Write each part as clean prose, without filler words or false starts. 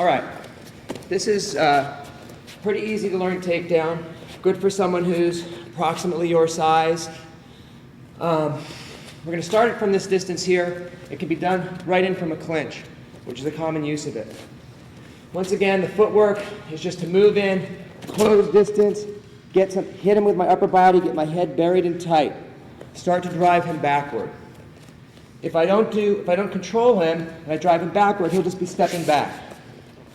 All right, this is pretty easy to learn takedown. Good for someone who's approximately your size. We're going to start it from this distance here. It can be done right in from a clinch, which is a common use of it. Once again, the footwork is just to move in, close distance, hit him with my upper body, get my head buried and tight. Start to drive him backward. If I don't control him and I drive him backward, he'll just be stepping back.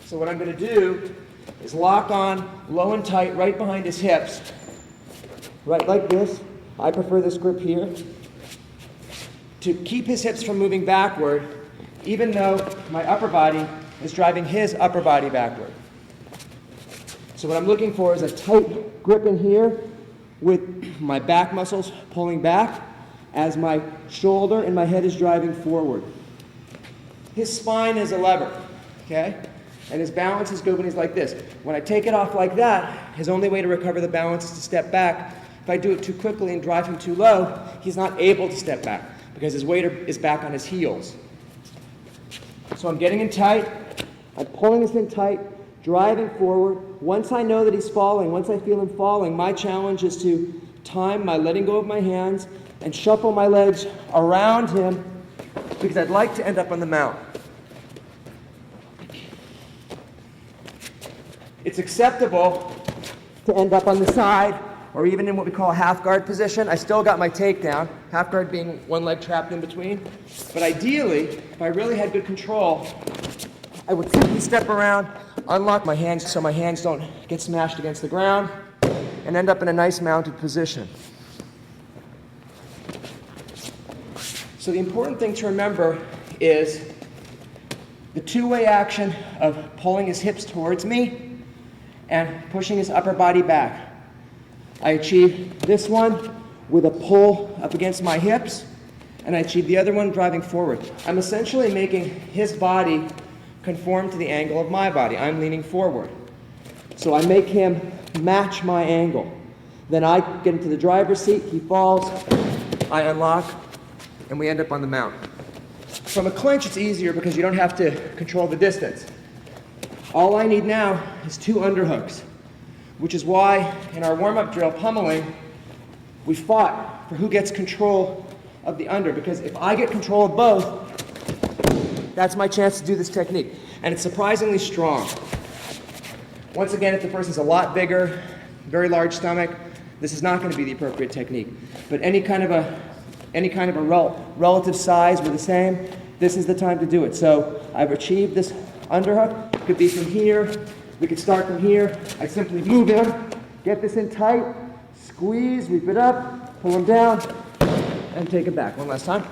So what I'm going to do is lock on low and tight right behind his hips, right like this. I prefer this grip here, to keep his hips from moving backward, even though my upper body is driving his upper body backward. So what I'm looking for is a tight grip in here with my back muscles pulling back as my shoulder and my head is driving forward. His spine is a lever, okay? And his balance is good when he's like this. When I take it off like that, his only way to recover the balance is to step back. If I do it too quickly and drive him too low, he's not able to step back because his weight is back on his heels. So I'm getting in tight, I'm pulling this thing tight, driving forward. Once I know that he's falling, once I feel him falling, my challenge is to time my letting go of my hands and shuffle my legs around him because I'd like to end up on the mount. It's acceptable to end up on the side or even in what we call a half guard position. I still got my takedown, half guard being one leg trapped in between. But ideally, if I really had good control, I would simply step around, unlock my hands so my hands don't get smashed against the ground, and end up in a nice mounted position. So the important thing to remember is the two-way action of pulling his hips towards me and pushing his upper body back. I achieve this one with a pull up against my hips, and I achieve the other one driving forward. I'm essentially making his body conform to the angle of my body. I'm leaning forward. So I make him match my angle. Then I get into the driver's seat, he falls, I unlock, and we end up on the mount. From a clinch, it's easier because you don't have to control the distance. All I need now is 2 underhooks, which is why in our warm-up drill, pummeling, we fought for who gets control of the under, because if I get control of both, that's my chance to do this technique. And it's surprisingly strong. Once again, if the person's a lot bigger, very large stomach, this is not going to be the appropriate technique. But any kind of a relative size, we're the same, this is the time to do it. So I've achieved this underhook. It could be from here. We could start from here. I simply move in, get this in tight, squeeze, sweep it up, pull him down, and take it back. One last time.